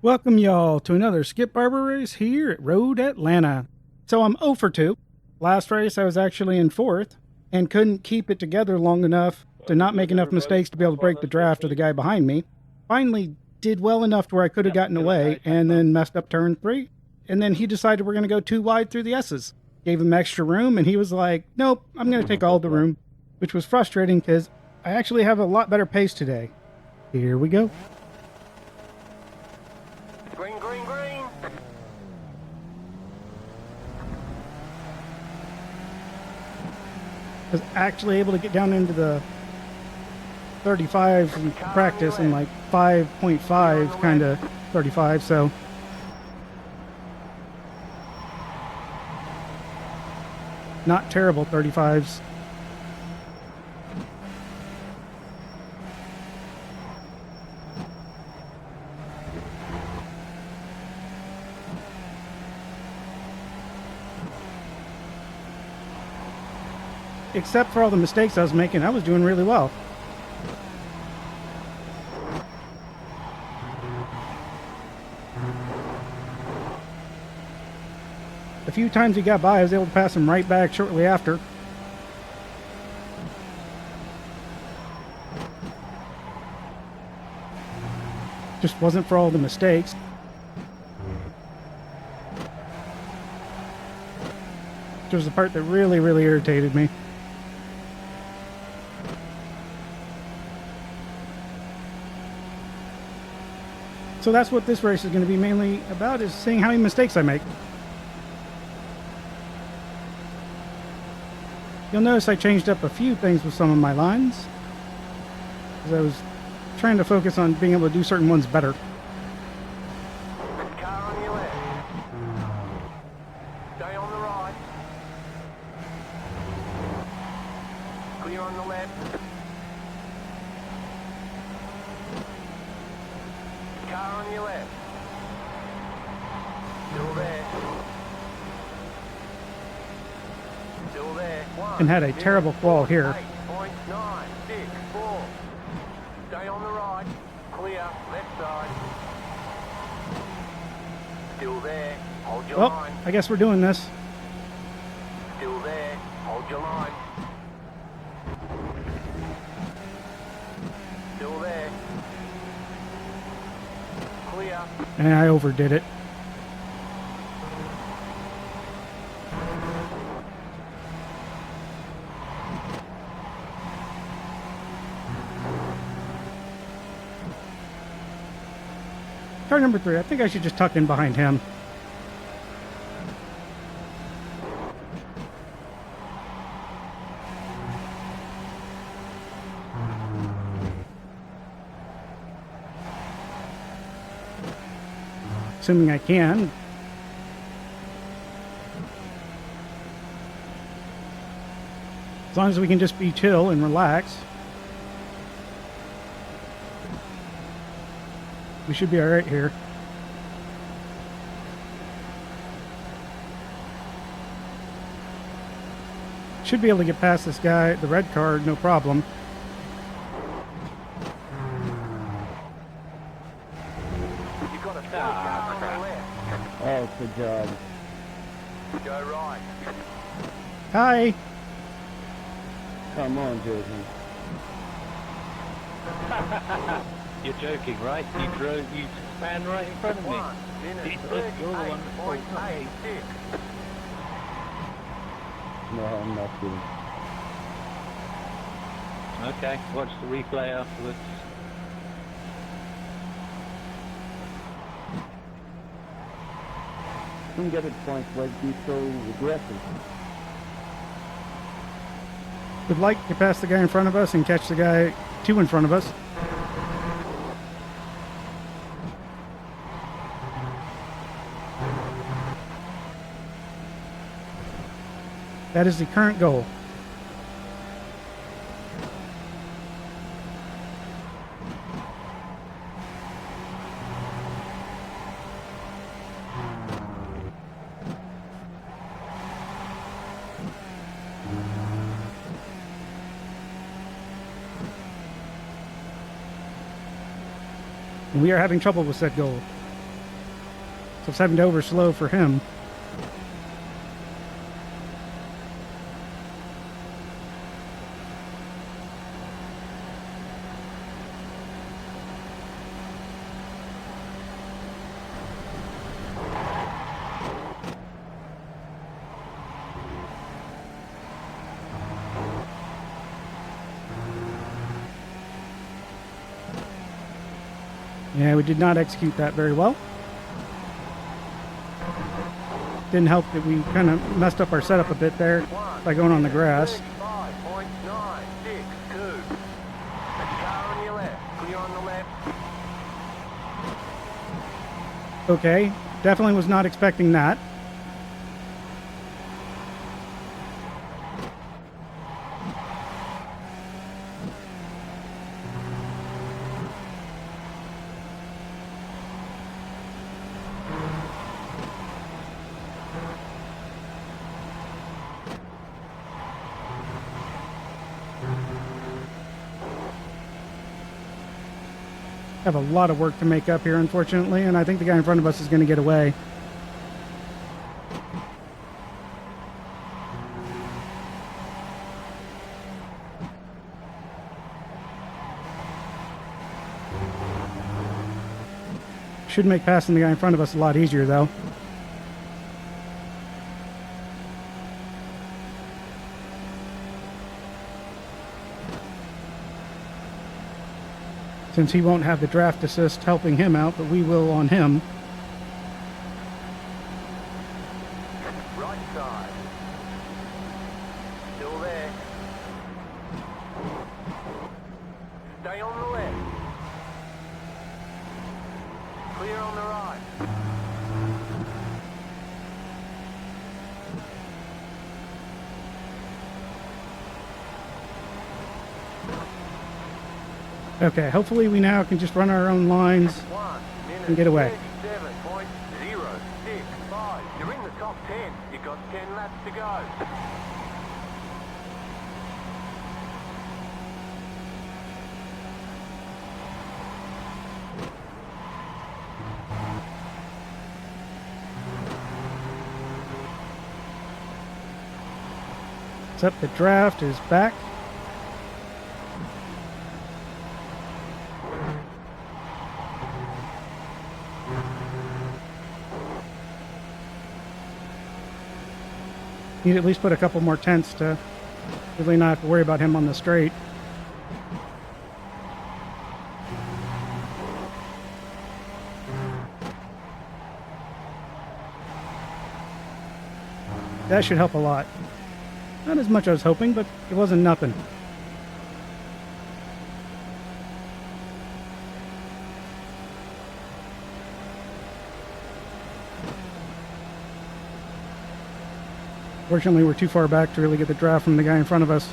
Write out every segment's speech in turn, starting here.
Welcome y'all to another Skip Barber race here at Road Atlanta. So I'm 0 for 2. Last race I was actually in 4th and couldn't keep it together long enough to not make enough mistakes to be able to break the draft of the guy behind me. Finally did well enough to where I could have gotten away and then messed up turn 3. And then he decided we're going to go too wide through the S's. Gave him extra room and he was like, nope, I'm going to take all the room, which was frustrating because I actually have a lot better pace today. Here we go. Green, green, green. I was actually able to get down into the 35 in practice in like 5.5 kind of 35, so not terrible 35s. Except for all the mistakes I was making, I was doing really well. The few times he got by, I was able to pass him right back shortly after. Just wasn't for all the mistakes. Which was the part that really, really irritated me. So that's what this race is going to be mainly about, is seeing how many mistakes I make. You'll notice I changed up a few things with some of my lines, because I was trying to focus on being able to do certain ones better. Car on your left. Stay on the right. Clear on the left. Car on your left. Still there. Still there. And had a terrible qual here. 8.964. Stay on the right. Clear. Left side. Still there. Hold your Well, line. I guess we're doing this. Still there. Hold your line. Still there. Clear. And I overdid it. Car number 3, I think I should just tuck in behind him. Assuming I can. As long as we can just be chill and relax. We should be alright here. Should be able to get past this guy, the red car, no problem. You've got a full car on the left. Oh, good job. Go right. Hi! Come on, Jordan. You're joking, right? You ran right in front of me. 1 minute You're the one that fault, not me. 38.86. No, I'm not kidding. Okay, watch the replay afterwards. Don't get it points like be so aggressive. Would like to pass the guy in front of us and catch the guy 2 in front of us. That is the current goal. And we are having trouble with said goal. was having to overslow for him. Yeah, we did not execute that very well. Didn't help that we kind of messed up our setup a bit there by going on the grass. 35.962. Car on your left. Clear on the left. Okay, definitely was not expecting that. Have a lot of work to make up here, unfortunately, and I think the guy in front of us is going to get away. Should make passing the guy in front of us a lot easier, though. Since he won't have the draft assist helping him out, but we will on him. Right side. Still there. Stay on the left. Clear on the right. Okay, hopefully we now can just run our own lines 1 minute and get away. 37.065. You're in the top 10. You've got 10 laps to go. Except the draft is back. Need to at least put a couple more tents to really not have to worry about him on the straight. That should help a lot. Not as much as I was hoping, but it wasn't nothing. Fortunately, we're too far back to really get the draft from the guy in front of us.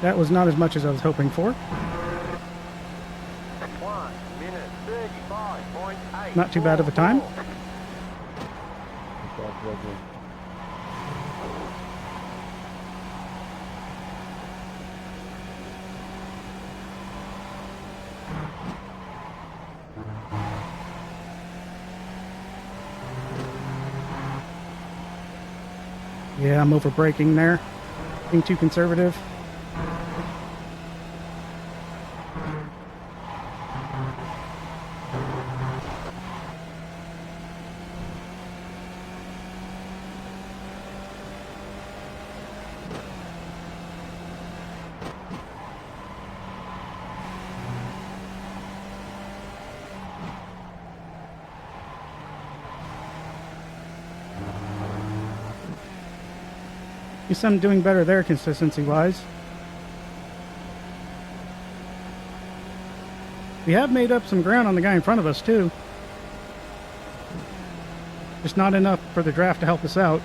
That was not as much as I was hoping for. 1 minute 35.8. Not too bad of a time. Yeah, I'm over braking there. Being too conservative. At least I'm doing better there consistency-wise. We have made up some ground on the guy in front of us, too. Just not enough for the draft to help us out.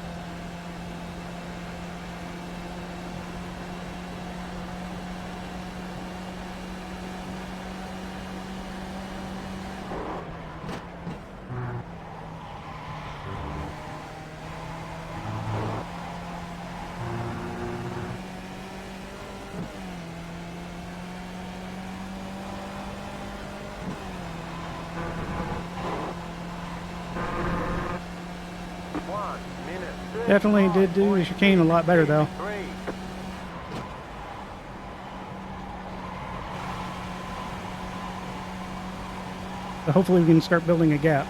Definitely did do the chicane a lot better though. So hopefully we can start building a gap.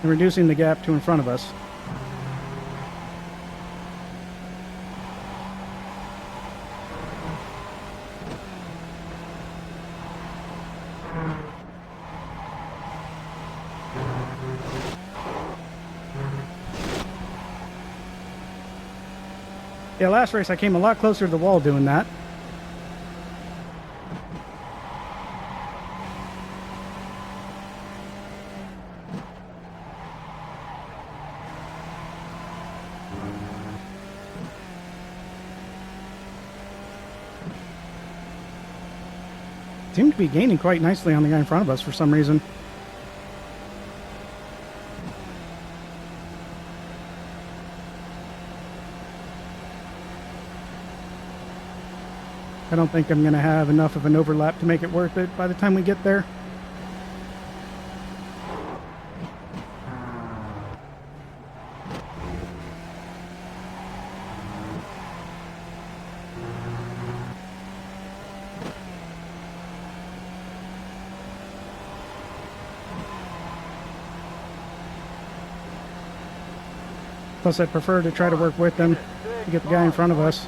And reducing the gap to in front of us. Yeah, last race I came a lot closer to the wall doing that. Seemed to be gaining quite nicely on the guy in front of us for some reason. I don't think I'm going to have enough of an overlap to make it worth it by the time we get there. Plus, I'd prefer to try to work with them to get the guy in front of us.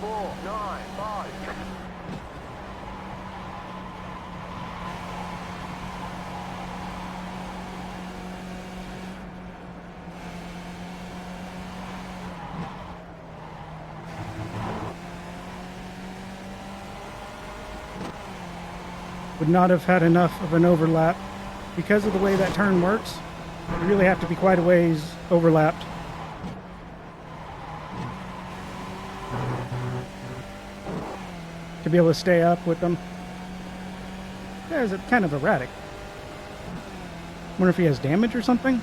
Would not have had enough of an overlap. Because of the way that turn works, you really have to be quite a ways overlapped. To be able to stay up with them. Yeah, it's kind of erratic. Wonder if he has damage or something?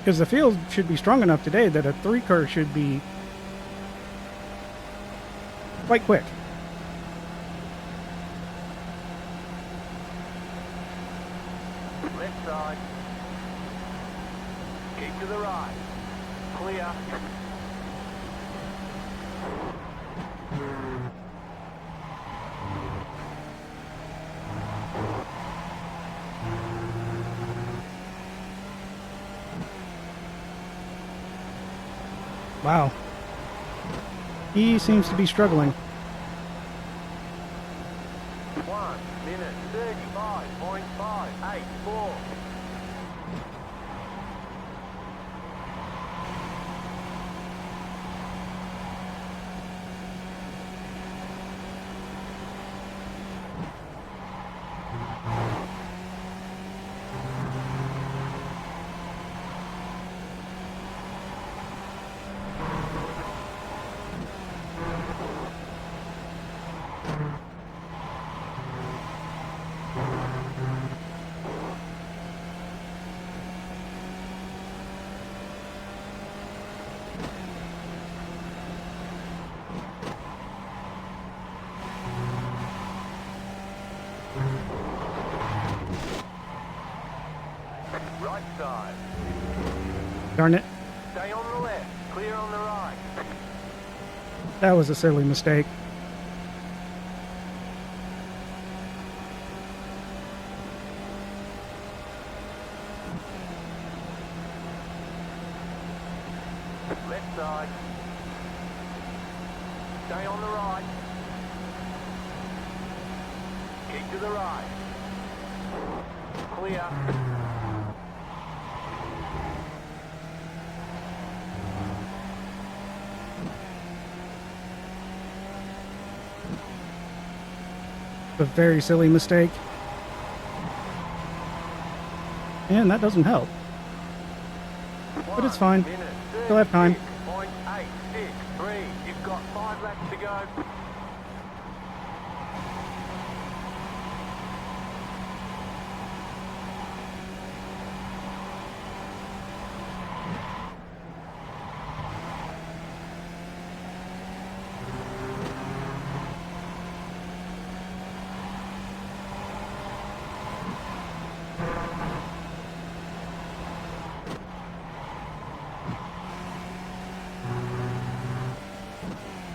Because the field should be strong enough today that a 3-car should be quite quick. Left side. Keep to the right. Clear. Wow. He seems to be struggling. 1 minute 35.584. Right side. Darn it. Stay on the left. Clear on the right. That was a silly mistake. Left side. Stay on the right. Keep to the right. Clear. A very silly mistake. And that doesn't help. But it's fine. Still have time. 1 minute 36.8.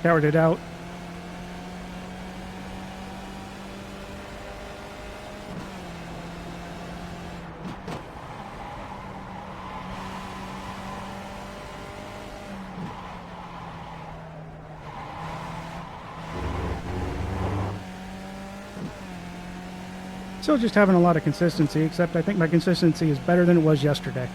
Powered it out. Still just having a lot of consistency, except I think my consistency is better than it was yesterday.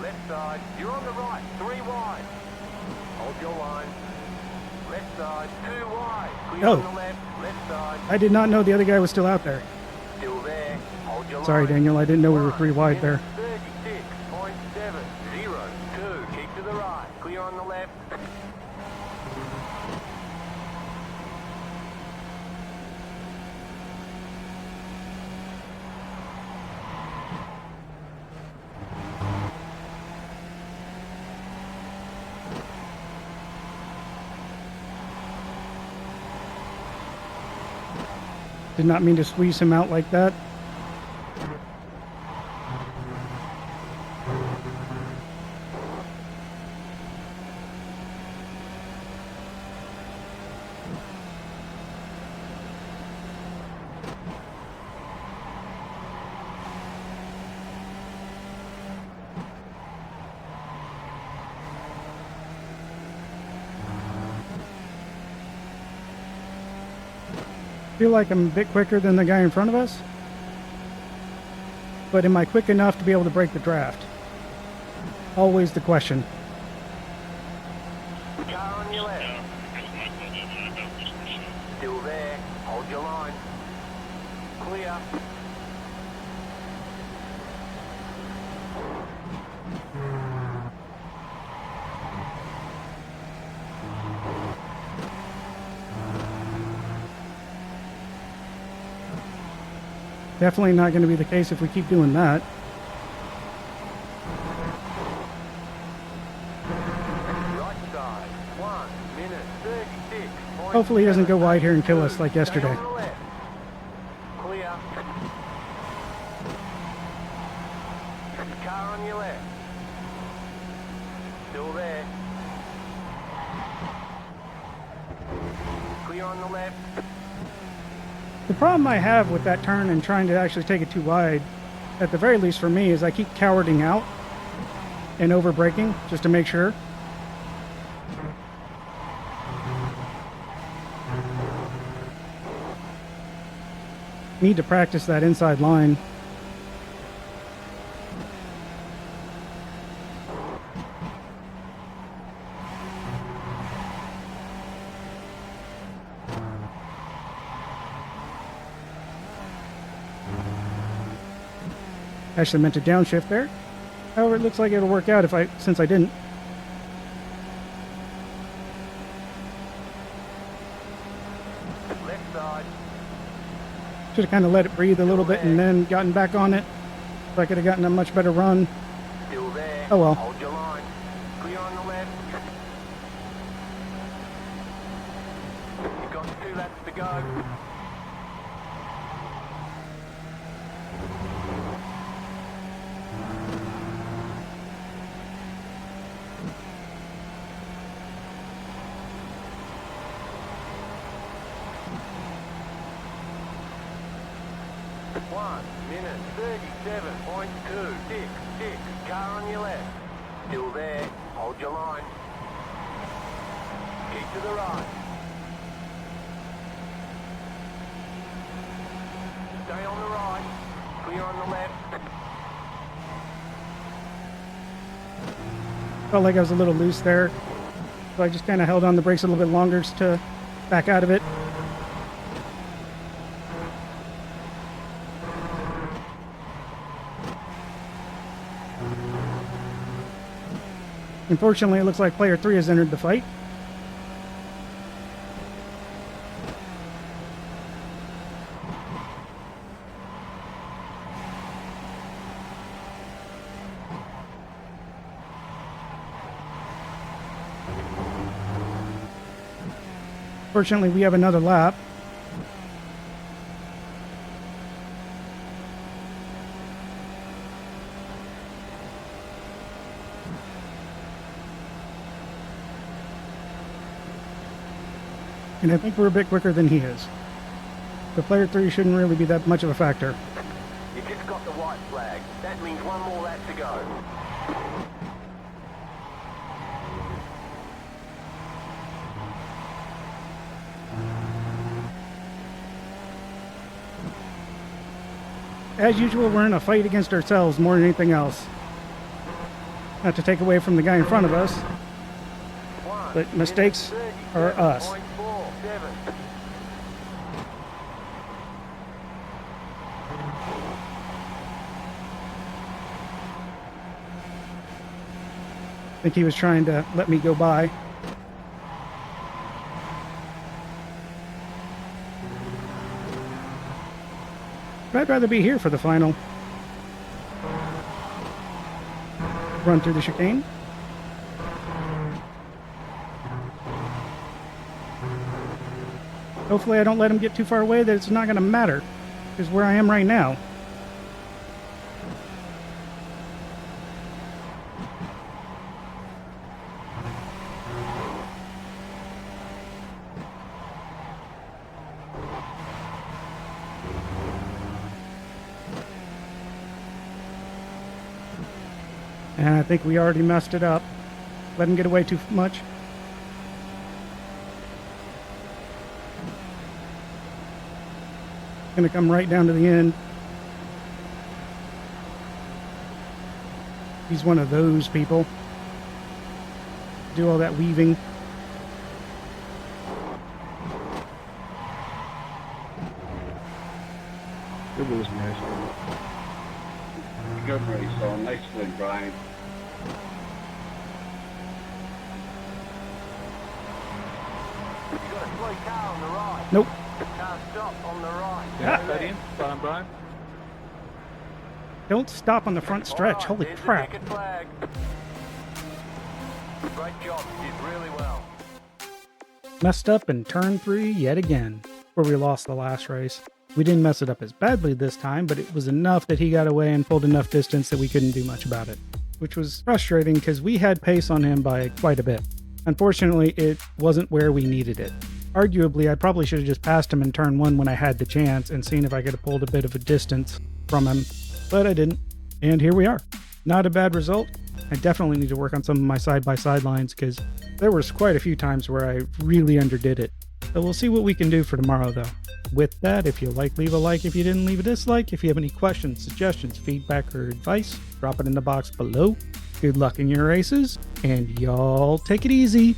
Left side, you're on the right, 3 wide. Hold your line. Left side, 2 wide. Clear Oh. on the left side, I did not know the other guy was still out there. still there. Hold your Sorry, line. Daniel, I didn't know we were 3 wide there. 36.702. Keep to the right. Clear on the left. Did not mean to squeeze him out like that. Feel like I'm a bit quicker than the guy in front of us, but am I quick enough to be able to break the draft? Always the question. Car on your left. Still there. Hold your line. Clear. Definitely not going to be the case if we keep doing that. Right side, 1 minute 36. Hopefully he doesn't go wide here and kill us like Stay yesterday. on the left. Clear. Car on your left. Still there. Clear on the left. The problem I have with that turn and trying to actually take it too wide, at the very least for me, is I keep cowarding out and over braking just to make sure. Need to practice that inside line. Actually meant to downshift there. However, it looks like it'll work out since I didn't. Left side. Should have kind of let it breathe a little bit and then gotten back on it. So I could have gotten a much better run. Still there. Oh well. Hold your line. Clear on the left. You've got 2 laps to go. One minute 37.266. Car on your left. Still there. Hold your line. Keep to the right. Stay on the right. Clear on the left. Felt like I was a little loose there. So I just kind of held on the brakes a little bit longer just to back out of it. Unfortunately, it looks like player 3 has entered the fight. Fortunately, we have another lap. And I think we're a bit quicker than he is. The player 3 shouldn't really be that much of a factor. You just got the white flag. That means one more lap to go. As usual, we're in a fight against ourselves more than anything else. Not to take away from the guy in front of us, but mistakes are us. 37.47. I think he was trying to let me go by. But I'd rather be here for the final. Run through the chicane. Hopefully I don't let him get too far away that it's not going to matter. Because where I am right now. And I think we already messed it up. Let him get away too much. Gonna come right down to the end. He's one of those people. Do all that weaving. It was nice. Good race on. Nice win, Brian. You got a slow car on the right. Nope. Car stop on the right. Yeah, stadium. Fine, Brian. Don't stop on the front stretch. All right, Holy there's the crap. checkered flag. Great job. You did really well. Messed up in turn 3 yet again, where we lost the last race. We didn't mess it up as badly this time, but it was enough that he got away and pulled enough distance that we couldn't do much about it, which was frustrating because we had pace on him by quite a bit. Unfortunately, it wasn't where we needed it. Arguably, I probably should have just passed him in turn 1 when I had the chance and seen if I could have pulled a bit of a distance from him, but I didn't. And here we are. Not a bad result. I definitely need to work on some of my side-by-side lines because there was quite a few times where I really underdid it. So we'll see what we can do for tomorrow, though. With that, if you like, leave a like. If you didn't, leave a dislike. If you have any questions, suggestions, feedback, or advice, drop it in the box below. Good luck in your races, and y'all take it easy.